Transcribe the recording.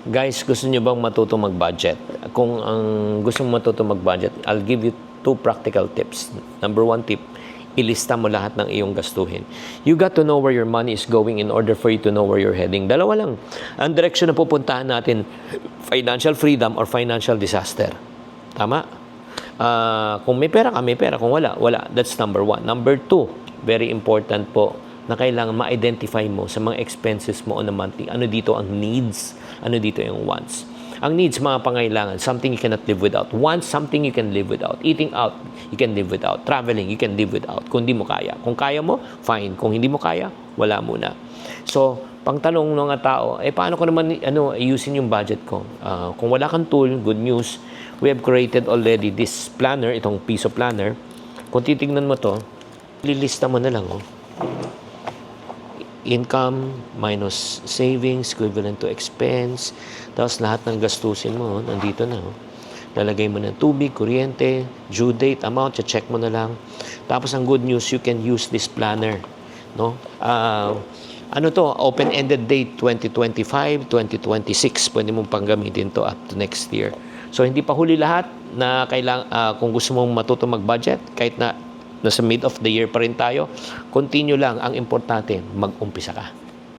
Guys, gusto nyo bang matuto mag-budget? Kung ang gusto mo matuto mag-budget, I'll give you 2 practical tips. Number 1 tip, ilista mo lahat ng iyong gastuhin. You got to know where your money is going in order for you to know where you're heading. Dalawa lang. Ang direksyon na pupuntahan natin, financial freedom or financial disaster. Tama? Kung may pera ka, may pera. Kung wala, wala. That's number 1. Number 2, very important po, na kailangan ma-identify mo sa mga expenses mo on a monthly. Ano dito ang needs? Ano dito yung wants? Ang needs, mga pangailangan, something you cannot live without. Wants, something you can live without. Eating out, you can live without. Traveling, you can live without. Kung hindi mo kaya. Kung kaya mo, fine. Kung hindi mo kaya, wala muna. So, pangtanong ng mga tao, paano ko naman ayusin yung budget ko? Kung wala kang tool, good news, we have created already this planner, itong piso planner. Kung titignan mo to, lilista mo na lang, income minus savings equivalent to expense, tapos lahat ng gastusin mo nandito na. Lalagay mo ng tubig, kuryente, due date, amount, check mo na lang. Tapos ang good news, you can use this planner, no? Ano to, open-ended date 2025, 2026. Pwede mong panggamitin to up to next year. So hindi pa huli lahat na kung gusto mong matuto mag-budget, kahit na nasa mid of the year pa rin tayo, continue lang. Ang importante, mag-umpisa ka.